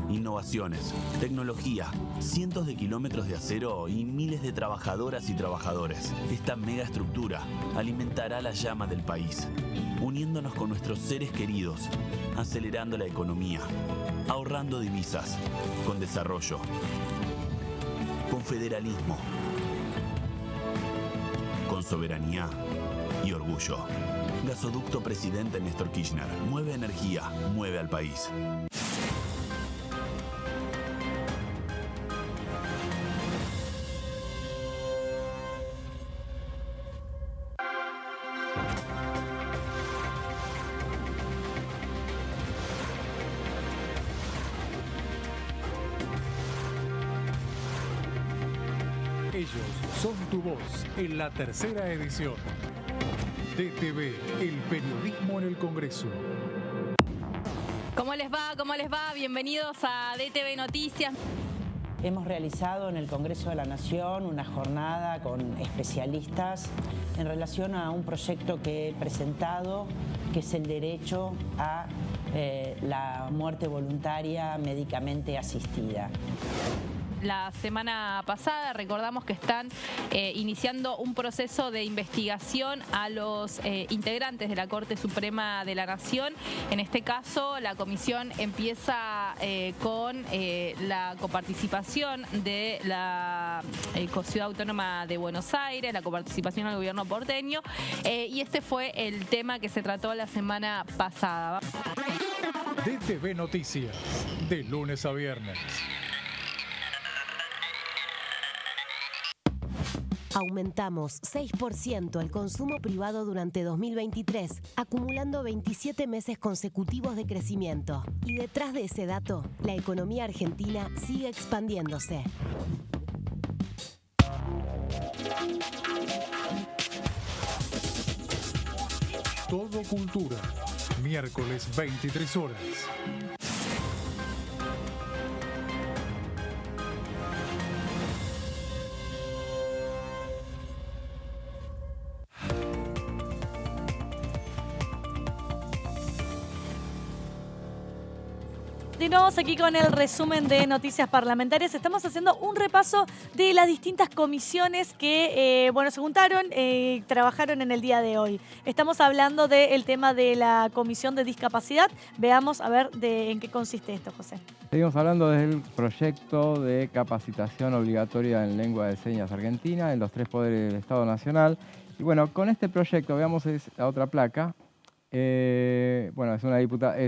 Innovaciones, tecnología, cientos de kilómetros de acero y miles de trabajadoras y trabajadores. Esta megaestructura alimentará la llama del país, uniéndonos con nuestros seres queridos, acelerando la economía, ahorrando divisas, con desarrollo, con federalismo, con soberanía y orgullo. Gasoducto Presidente Néstor Kirchner. Mueve energía, mueve al país. Ellos son tu voz en la tercera edición. DTV, el periodismo en el Congreso. ¿Cómo les va? ¿Cómo les va? Bienvenidos a DTV Noticias. Hemos realizado en el Congreso de la Nación una jornada con especialistas en relación a un proyecto que he presentado, que es el derecho a la muerte voluntaria médicamente asistida. La semana pasada recordamos que están iniciando un proceso de investigación a los integrantes de la Corte Suprema de la Nación. En este caso, la comisión empieza con la coparticipación de la Ciudad Autónoma de Buenos Aires, la coparticipación al gobierno porteño, y este fue el tema que se trató la semana pasada. DTV Noticias, de lunes a viernes. Aumentamos 6% el consumo privado durante 2023, acumulando 27 meses consecutivos de crecimiento. Y detrás de ese dato, la economía argentina sigue expandiéndose. Todo Cultura, miércoles 23 horas. Continuamos aquí con el resumen de noticias parlamentarias. Estamos haciendo un repaso de las distintas comisiones que se juntaron y trabajaron en el día de hoy. Estamos hablando del tema de la Comisión de Discapacidad. Veamos a ver en qué consiste esto, José. Seguimos hablando del proyecto de capacitación obligatoria en lengua de señas argentina en los 3 poderes del Estado Nacional. Y bueno, con este proyecto, veamos la otra placa. Es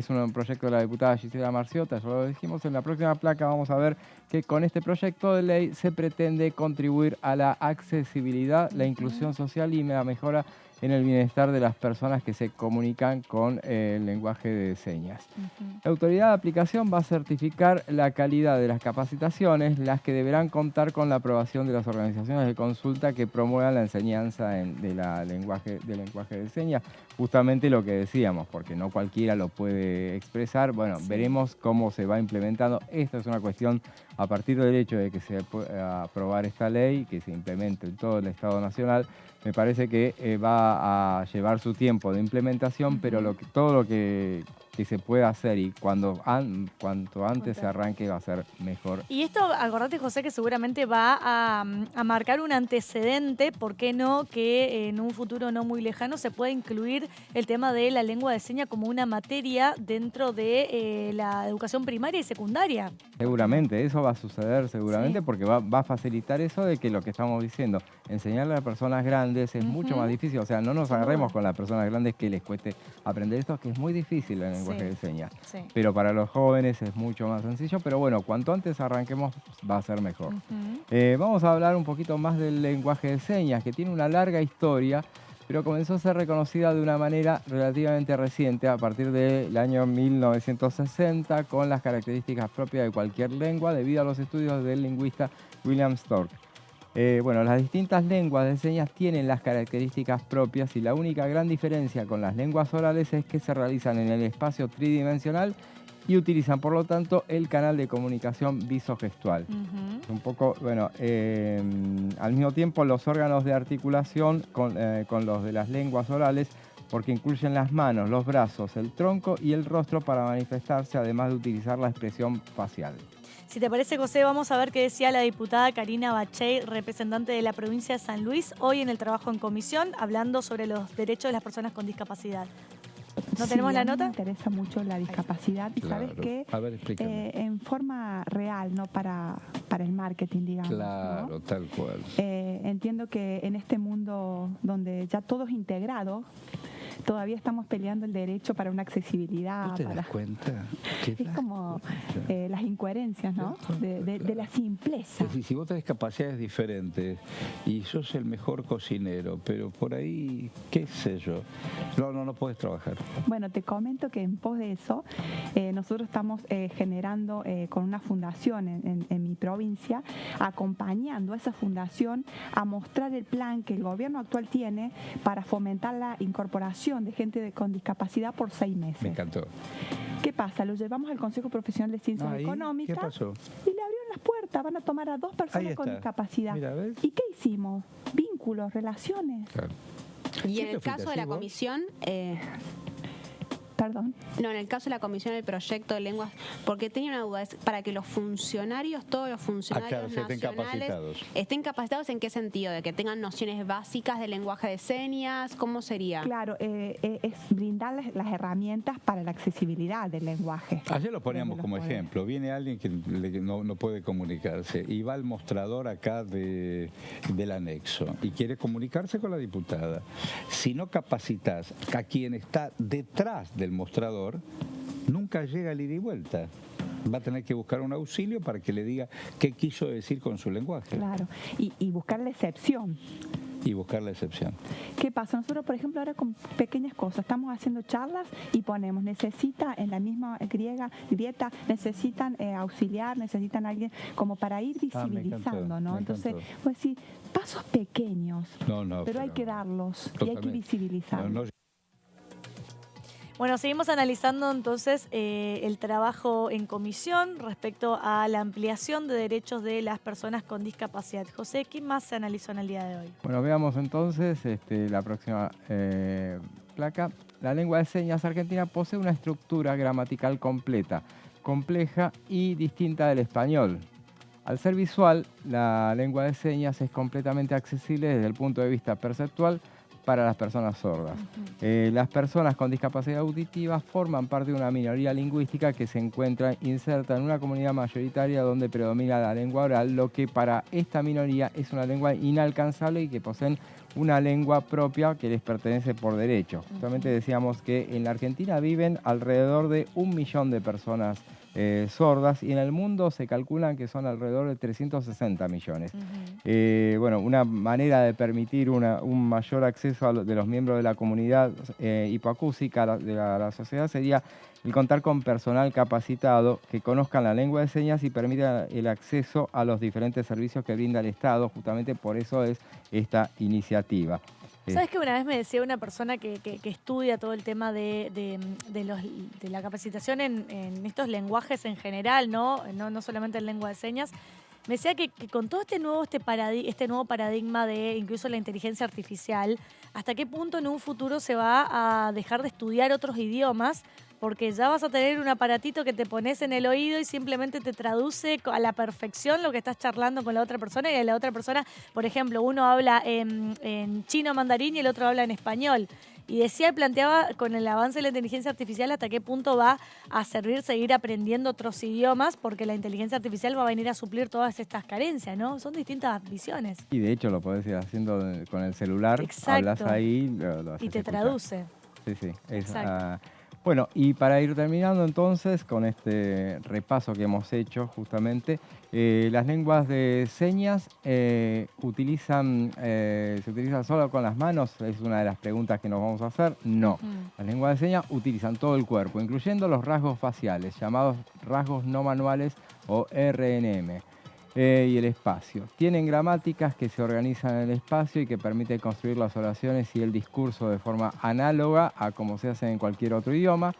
un proyecto de la diputada Gisela Marciota, ya lo dijimos. En la próxima placa vamos a ver que con este proyecto de ley se pretende contribuir a la accesibilidad, la inclusión social y la mejora en el bienestar de las personas que se comunican con el lenguaje de señas. La autoridad de aplicación va a certificar la calidad de las capacitaciones, las que deberán contar con la aprobación de las organizaciones de consulta que promuevan la enseñanza del lenguaje de señas. Justamente lo que decíamos, porque no cualquiera lo puede expresar. Bueno, veremos cómo se va implementando. Esta es una cuestión a partir del hecho de que se pueda aprobar esta ley, que se implemente en todo el Estado Nacional. Me parece que va a llevar su tiempo de implementación, pero todo lo que se pueda hacer y cuanto antes se arranque va a ser mejor. Y esto, acordate, José, que seguramente va a marcar un antecedente, ¿por qué no? Que en un futuro no muy lejano se pueda incluir el tema de la lengua de señas como una materia dentro de la educación primaria y secundaria. Seguramente, eso va a suceder seguramente, porque va a facilitar eso de que lo que estamos diciendo, enseñarle a personas grandes es mucho más difícil. O sea, no nos agarremos con las personas grandes que les cueste aprender esto, que es muy difícil el lenguaje de señas. Pero para los jóvenes es mucho más sencillo. Pero bueno, cuanto antes arranquemos va a ser mejor. Vamos a hablar un poquito más del lenguaje de señas, que tiene una larga historia, pero comenzó a ser reconocida de una manera relativamente reciente, a partir del año 1960, con las características propias de cualquier lengua, debido a los estudios del lingüista William Stork. Las distintas lenguas de señas tienen las características propias y la única gran diferencia con las lenguas orales es que se realizan en el espacio tridimensional y utilizan, por lo tanto, el canal de comunicación visogestual. Un poco, al mismo tiempo, los órganos de articulación con los de las lenguas orales, porque incluyen las manos, los brazos, el tronco y el rostro para manifestarse, además de utilizar la expresión facial. Si te parece, José, vamos a ver qué decía la diputada Karina Bachey, representante de la provincia de San Luis, hoy en el trabajo en comisión, hablando sobre los derechos de las personas con discapacidad. ¿No tenemos la nota? Me interesa mucho la discapacidad y sabes que en forma real, no para el marketing, digamos. Claro, ¿no? Tal cual. Entiendo que en este mundo donde ya todo es integrado, todavía estamos peleando el derecho para una accesibilidad. ¿No te das cuenta? Es como las incoherencias, ¿no? De la simpleza. Es decir, si vos tenés capacidades diferentes y sos el mejor cocinero, pero por ahí, qué sé yo, no podés trabajar. Bueno, te comento que en pos de eso, nosotros estamos generando con una fundación en mi provincia, acompañando a esa fundación a mostrar el plan que el gobierno actual tiene para fomentar la incorporación de gente con discapacidad por 6 meses. Me encantó. ¿Qué pasa? Lo llevamos al Consejo Profesional de Ciencias Económicas. ¿Qué pasó? Y le abrieron las puertas, van a tomar a 2 personas con discapacidad. Mira, ¿ves? ¿Y qué hicimos? Vínculos, relaciones. Claro. Y en el caso de la comisión... Perdón. No, en el caso de la comisión del proyecto de lenguas, porque tenía una duda, es para que los funcionarios, todos los funcionarios nacionales estén capacitados. ¿En qué sentido? ¿De que tengan nociones básicas de lenguaje de señas? ¿Cómo sería? Claro, es brindarles las herramientas para la accesibilidad del lenguaje. Ayer lo poníamos como ejemplo. Viene alguien que no puede comunicarse y va al mostrador acá del anexo y quiere comunicarse con la diputada. Si no capacitas a quien está detrás del mostrador, nunca llega al ida y vuelta. Va a tener que buscar un auxilio para que le diga qué quiso decir con su lenguaje. Claro, y buscar la excepción. Y buscar la excepción. ¿Qué pasa? Nosotros, por ejemplo, ahora con pequeñas cosas, estamos haciendo charlas y ponemos, necesita en la misma grieta, necesitan auxiliar, necesitan alguien como para ir visibilizando, ¿no? Entonces, pues sí, pasos pequeños, pero hay que darlos y hay que visibilizarlos. Bueno, seguimos analizando entonces el trabajo en comisión respecto a la ampliación de derechos de las personas con discapacidad. José, ¿qué más se analizó en el día de hoy? Bueno, veamos entonces la próxima placa. La lengua de señas argentina posee una estructura gramatical completa, compleja y distinta del español. Al ser visual, la lengua de señas es completamente accesible desde el punto de vista perceptual para las personas sordas. Las personas con discapacidad auditiva forman parte de una minoría lingüística que se encuentra inserta en una comunidad mayoritaria donde predomina la lengua oral, lo que para esta minoría es una lengua inalcanzable y que poseen una lengua propia que les pertenece por derecho. Justamente decíamos que en la Argentina viven alrededor de 1 millón de personas sordas y en el mundo se calculan que son alrededor de 360 millones. Bueno, una manera de permitir un mayor acceso de los miembros de la comunidad hipoacústica de la sociedad sería el contar con personal capacitado que conozcan la lengua de señas y permita el acceso a los diferentes servicios que brinda el Estado. Justamente por eso es esta iniciativa. ¿Sabes que una vez me decía una persona que estudia todo el tema de la capacitación en estos lenguajes en general, no solamente en lengua de señas? Me decía que con todo este nuevo paradigma de incluso la inteligencia artificial, ¿hasta qué punto en un futuro se va a dejar de estudiar otros idiomas? Porque ya vas a tener un aparatito que te pones en el oído y simplemente te traduce a la perfección lo que estás charlando con la otra persona, y a la otra persona, por ejemplo, uno habla en chino mandarín y el otro habla en español. Y decía y planteaba con el avance de la inteligencia artificial hasta qué punto va a servir seguir aprendiendo otros idiomas, porque la inteligencia artificial va a venir a suplir todas estas carencias, ¿no? Son distintas visiones. Y de hecho lo podés ir haciendo con el celular. Exacto. Hablas ahí, lo haces y te escuchar. traduce. Sí. Exacto. Bueno, y para ir terminando entonces con este repaso que hemos hecho justamente, las lenguas de señas se utilizan solo con las manos, es una de las preguntas que nos vamos a hacer. No, las lenguas de señas utilizan todo el cuerpo, incluyendo los rasgos faciales, llamados rasgos no manuales o RNM. Y el espacio. Tienen gramáticas que se organizan en el espacio y que permiten construir las oraciones y el discurso de forma análoga a como se hace en cualquier otro idioma.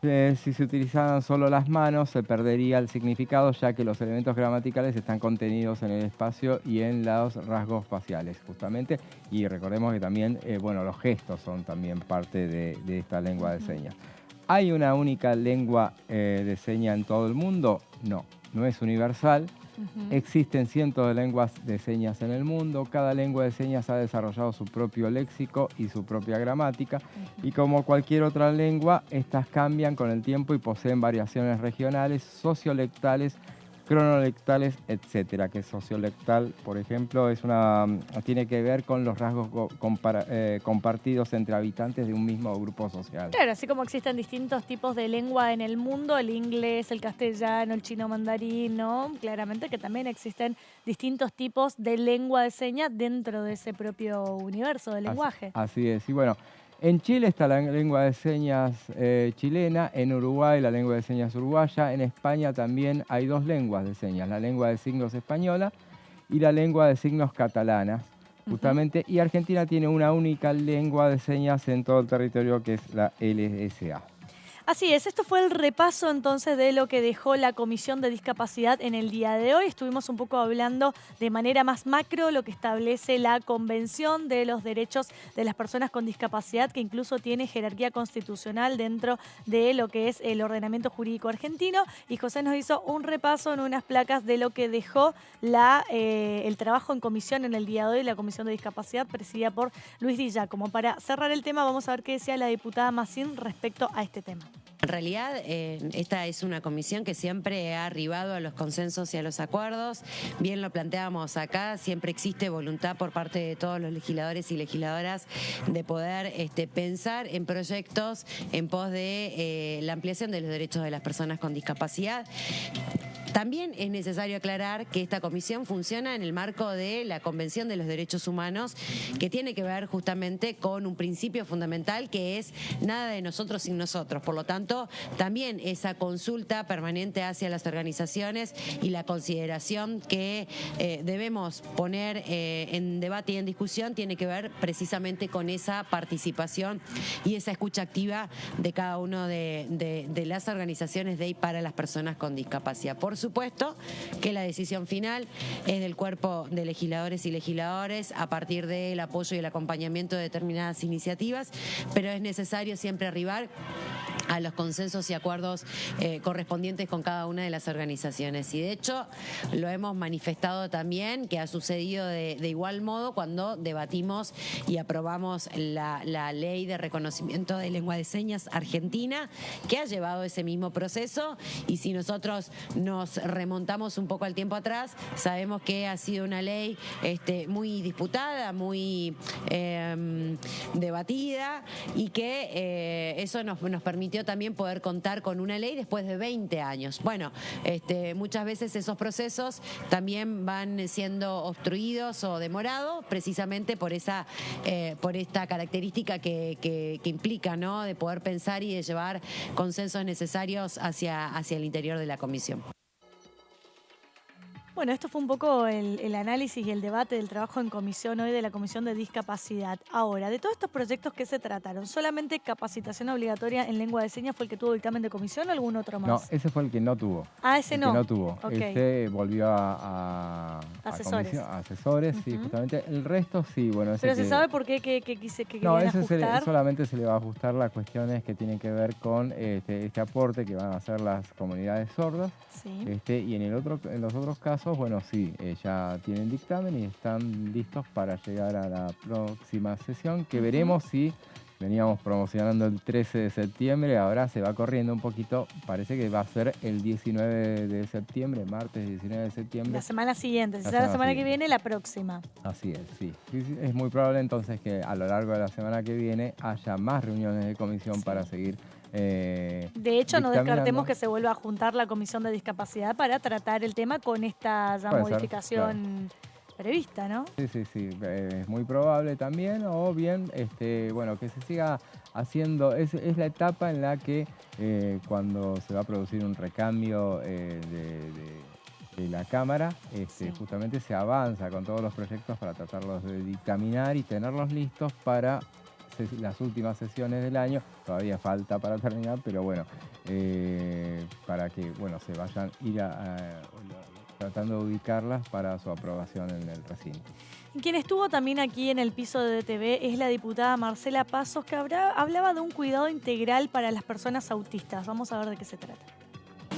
Si se utilizaran solo las manos, se perdería el significado, ya que los elementos gramaticales están contenidos en el espacio y en los rasgos faciales, justamente. Y recordemos que también, los gestos son también parte de esta lengua de señas. ¿Hay una única lengua de señas en todo el mundo? No es universal. Existen cientos de lenguas de señas en el mundo. Cada lengua de señas ha desarrollado su propio léxico y su propia gramática. Y como cualquier otra lengua, estas cambian con el tiempo y poseen variaciones regionales, sociolectales, cronolectales, etcétera, que sociolectal, por ejemplo, tiene que ver con los rasgos compartidos entre habitantes de un mismo grupo social. Claro, así como existen distintos tipos de lengua en el mundo, el inglés, el castellano, el chino mandarín, ¿no? Claramente que también existen distintos tipos de lengua de señas dentro de ese propio universo del lenguaje. Así es, y bueno, en Chile está la lengua de señas chilena, en Uruguay la lengua de señas uruguaya, en España también hay 2 lenguas de señas, la lengua de signos española y la lengua de signos catalana, justamente, y Argentina tiene una única lengua de señas en todo el territorio que es la LSA. Así es, esto fue el repaso entonces de lo que dejó la Comisión de Discapacidad en el día de hoy. Estuvimos un poco hablando de manera más macro lo que establece la Convención de los Derechos de las Personas con Discapacidad, que incluso tiene jerarquía constitucional dentro de lo que es el ordenamiento jurídico argentino. Y José nos hizo un repaso en unas placas de lo que dejó el trabajo en comisión en el día de hoy, la Comisión de Discapacidad presidida por Luis Di Giacomo. Para cerrar el tema, vamos a ver qué decía la diputada Massín respecto a este tema. En realidad, esta es una comisión que siempre ha arribado a los consensos y a los acuerdos. Bien lo planteábamos acá, siempre existe voluntad por parte de todos los legisladores y legisladoras de poder pensar en proyectos en pos de la ampliación de los derechos de las personas con discapacidad. También es necesario aclarar que esta comisión funciona en el marco de la Convención de los Derechos Humanos, que tiene que ver justamente con un principio fundamental que es nada de nosotros sin nosotros. Por lo tanto, también esa consulta permanente hacia las organizaciones y la consideración que debemos poner en debate y en discusión tiene que ver precisamente con esa participación y esa escucha activa de cada uno de las organizaciones de y para las personas con discapacidad. Por supuesto que la decisión final es del cuerpo de legisladores y legisladores a partir del apoyo y el acompañamiento de determinadas iniciativas, pero es necesario siempre arribar a los consensos y acuerdos correspondientes con cada una de las organizaciones. Y de hecho lo hemos manifestado también, que ha sucedido de igual modo cuando debatimos y aprobamos la ley de reconocimiento de lengua de señas argentina, que ha llevado ese mismo proceso. Y si nosotros nos remontamos un poco al tiempo atrás, sabemos que ha sido una ley muy disputada, muy debatida, y que eso nos permitió también poder contar con una ley después de 20 años. Bueno, muchas veces esos procesos también van siendo obstruidos o demorados precisamente por esta característica que implica, ¿no?, de poder pensar y de llevar consensos necesarios hacia el interior de la comisión. Bueno, esto fue un poco el análisis y el debate del trabajo en comisión hoy de la Comisión de Discapacidad. Ahora, de todos estos proyectos que se trataron, ¿solamente capacitación obligatoria en lengua de señas fue el que tuvo dictamen de comisión o algún otro más? No, ese fue el que no tuvo. Ah, ese no. El que no tuvo. Okay. Ese volvió a asesores, sí, justamente. El resto sí, bueno. ¿Pero se sabe por qué que querían ajustar? Solamente se le va a ajustar las cuestiones que tienen que ver con este aporte que van a hacer las comunidades sordas. Sí. Y en los otros casos, bueno, sí, ya tienen dictamen y están listos para llegar a la próxima sesión, que veremos si veníamos promocionando el 13 de septiembre, ahora se va corriendo un poquito, parece que va a ser el 19 de septiembre, martes 19 de septiembre. La semana siguiente, si será la semana que viene, la próxima. Así es, sí. Es muy probable entonces que a lo largo de la semana que viene haya más reuniones de comisión para seguir de hecho, no descartemos que se vuelva a juntar la Comisión de Discapacidad para tratar el tema con esta modificación prevista, ¿no? Sí, es muy probable también, o bien, bueno, que se siga haciendo, es la etapa en la que cuando se va a producir un recambio de la Cámara, justamente se avanza con todos los proyectos para tratarlos de dictaminar y tenerlos listos para las últimas sesiones del año. Todavía falta para terminar, pero bueno, para que se vayan tratando de ubicarlas para su aprobación en el recinto. Quien estuvo también aquí en el piso de DTV es la diputada Marcela Pasos, que hablaba de un cuidado integral para las personas autistas. Vamos a ver de qué se trata.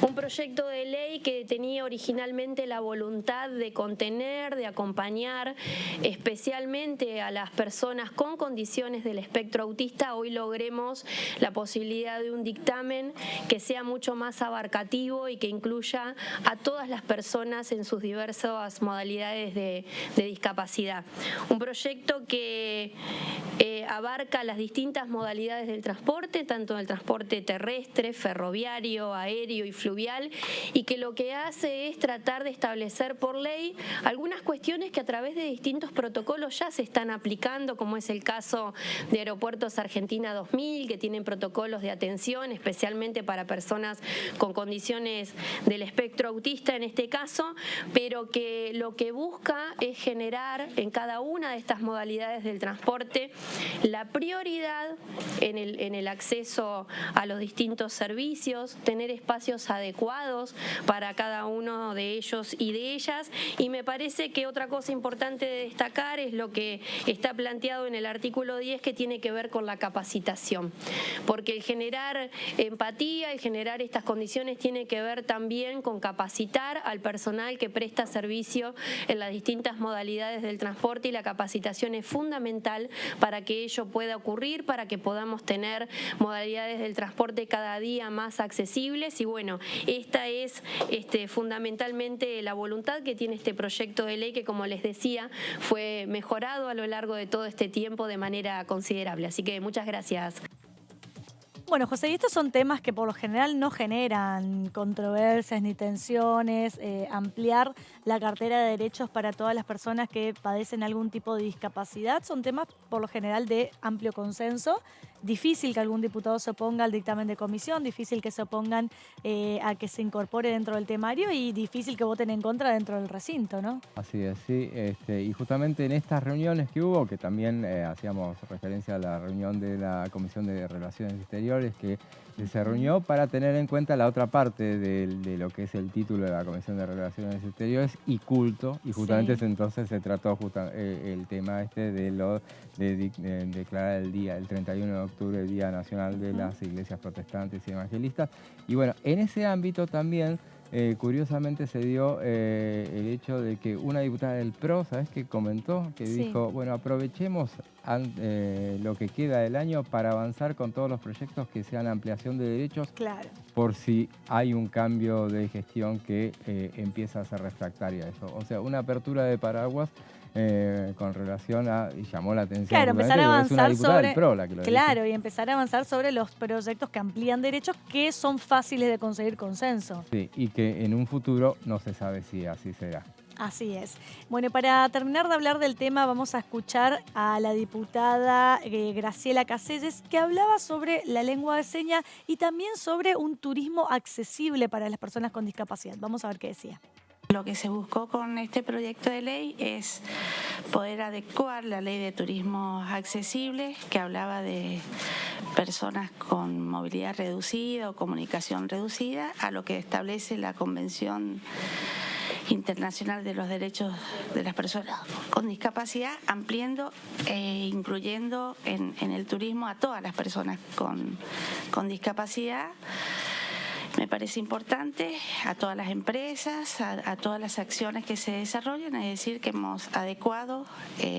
Un proyecto de ley que tenía originalmente la voluntad de contener, de acompañar especialmente a las personas con condiciones del espectro autista. Hoy logremos la posibilidad de un dictamen que sea mucho más abarcativo y que incluya a todas las personas en sus diversas modalidades de discapacidad. Un proyecto que abarca las distintas modalidades del transporte, tanto el transporte terrestre, ferroviario, aéreo y fluvial, y que lo que hace es tratar de establecer por ley algunas cuestiones que a través de distintos protocolos ya se están aplicando, como es el caso de Aeropuertos Argentina 2000, que tienen protocolos de atención especialmente para personas con condiciones del espectro autista en este caso, pero que lo que busca es generar en cada una de estas modalidades del transporte la prioridad en el acceso a los distintos servicios, tener espacios adecuados para cada uno de ellos y de ellas. Y me parece que otra cosa importante de destacar es lo que está planteado en el artículo 10, que tiene que ver con la capacitación, porque el generar empatía, el generar estas condiciones tiene que ver también con capacitar al personal que presta servicio en las distintas modalidades del transporte, y la capacitación es fundamental para que ello pueda ocurrir, para que podamos tener modalidades del transporte cada día más accesibles. Y bueno, esta es fundamentalmente la voluntad que tiene este proyecto de ley, que como les decía fue mejorado a lo largo de todo este tiempo de manera considerable. Así que muchas gracias. Bueno, José, y estos son temas que por lo general no generan controversias ni tensiones. Ampliar la cartera de derechos para todas las personas que padecen algún tipo de discapacidad son temas por lo general de amplio consenso. Difícil que algún diputado se oponga al dictamen de comisión, difícil que se opongan a que se incorpore dentro del temario, y difícil que voten en contra dentro del recinto, ¿no? Así es, sí. Y justamente en estas reuniones que hubo, que también hacíamos referencia a la reunión de la Comisión de Relaciones Exteriores, que se reunió para tener en cuenta la otra parte de lo que es el título de la Comisión de Relaciones Exteriores y culto, y justamente entonces se trató el tema de declarar el día, el 31 de octubre, el Día Nacional de las Iglesias Protestantes y Evangelistas. Y bueno, en ese ámbito también curiosamente se dio el hecho de que una diputada del PRO, ¿sabes qué comentó? Que dijo, bueno, aprovechemos lo que queda del año para avanzar con todos los proyectos que sean ampliación de derechos, por si hay un cambio de gestión que empieza a ser refractaria a eso. O sea, una apertura de paraguas con relación a, y llamó la atención. Claro, empezar a avanzar sobre, PRO la que lo claro, y empezar a avanzar sobre los proyectos que amplían derechos, que son fáciles de conseguir consenso. Sí, y que en un futuro no se sabe si así será. Así es. Bueno, para terminar de hablar del tema, vamos a escuchar a la diputada Graciela Caselles, que hablaba sobre la lengua de señas y también sobre un turismo accesible para las personas con discapacidad. Vamos a ver qué decía. Lo que se buscó con este proyecto de ley es poder adecuar la ley de turismo accesible, que hablaba de personas con movilidad reducida o comunicación reducida, a lo que establece la Convención Internacional de los Derechos de las Personas con Discapacidad, ampliando e incluyendo en el turismo a todas las personas con discapacidad. Me parece importante a todas las empresas, a todas las acciones que se desarrollan, es decir, que hemos adecuado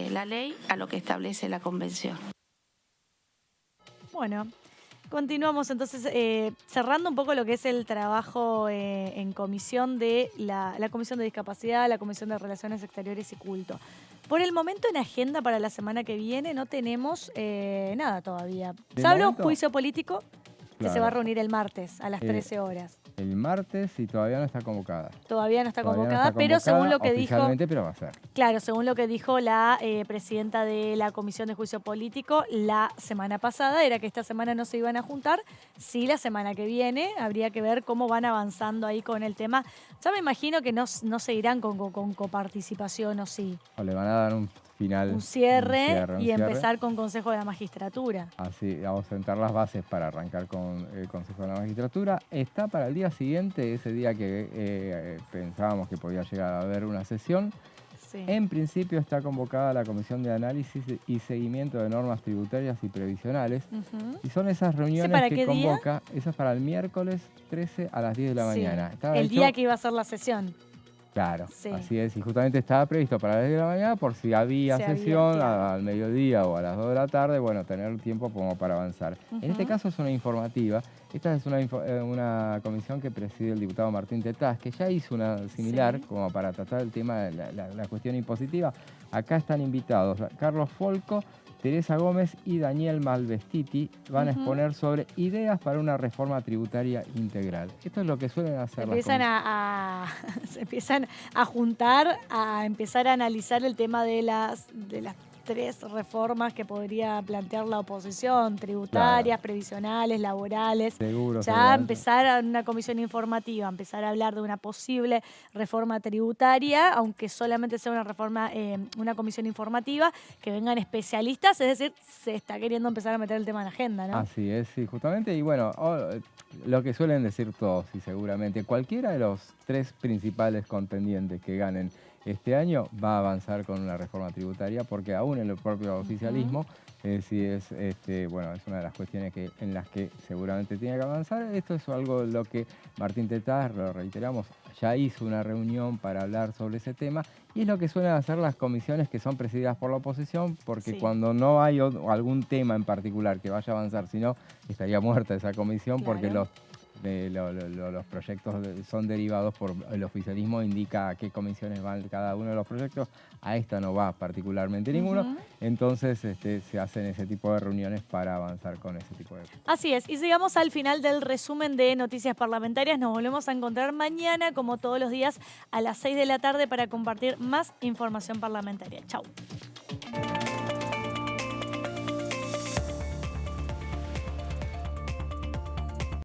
la ley a lo que establece la Convención. Bueno, continuamos entonces cerrando un poco lo que es el trabajo en comisión de la Comisión de Discapacidad, la Comisión de Relaciones Exteriores y Culto. Por el momento en agenda para la semana que viene no tenemos nada todavía. Salvo un juicio político que se va a reunir el martes a las 13 horas. El martes y todavía no está convocada. Todavía no está convocada, pero según lo que dijo... pero va a ser. Claro, según lo que dijo la presidenta de la Comisión de Juicio Político la semana pasada, era que esta semana no se iban a juntar. Sí, la semana que viene habría que ver cómo van avanzando ahí con el tema. Ya me imagino que no se irán con coparticipación, ¿o sí? O le van a dar un cierre y empezar con Consejo de la Magistratura. Así, vamos a sentar las bases para arrancar con el Consejo de la Magistratura. Está para el día siguiente, ese día que pensábamos que podía llegar a haber una sesión. Sí. En principio está convocada la Comisión de Análisis y Seguimiento de Normas Tributarias y Previsionales. Y son esas reuniones que convoca, esa es para el miércoles 13 a las 10 de la mañana. Estaba el día que iba a ser la sesión. Claro, sí. Así es. Y justamente estaba previsto para las 10 de la mañana por si había sesión al mediodía o a las 2 de la tarde, bueno, tener tiempo como para avanzar. En este caso es una informativa. Esta es una comisión que preside el diputado Martín Tetaz, que ya hizo una similar como para tratar el tema de la cuestión impositiva. Acá están invitados Carlos Folco, Teresa Gómez y Daniel Malvestiti. Van a exponer sobre ideas para una reforma tributaria integral. Esto es lo que suelen hacer las comisiones. Se empiezan a juntar, a empezar a analizar el tema de las 3 reformas que podría plantear la oposición, tributarias, previsionales, laborales. Ya empezar a una comisión informativa, empezar a hablar de una posible reforma tributaria, aunque solamente sea una reforma, una comisión informativa, que vengan especialistas, es decir, se está queriendo empezar a meter el tema en la agenda, ¿no? Así es, sí, justamente, y bueno, lo que suelen decir todos, y seguramente cualquiera de los 3 principales contendientes que ganen este año va a avanzar con una reforma tributaria, porque aún en el propio oficialismo, sí es una de las cuestiones en las que seguramente tiene que avanzar. Esto es algo lo que Martín Tetaz, lo reiteramos, ya hizo una reunión para hablar sobre ese tema, y es lo que suelen hacer las comisiones que son presididas por la oposición, porque cuando no hay algún tema en particular que vaya a avanzar, si no, estaría muerta esa comisión, porque los proyectos son derivados por el oficialismo, indica a qué comisiones van cada uno de los proyectos. A esta no va particularmente ninguno. Entonces se hacen ese tipo de reuniones para avanzar con ese tipo de... Así es. Y llegamos al final del resumen de Noticias Parlamentarias. Nos volvemos a encontrar mañana, como todos los días, a las 6 de la tarde para compartir más información parlamentaria. Chau.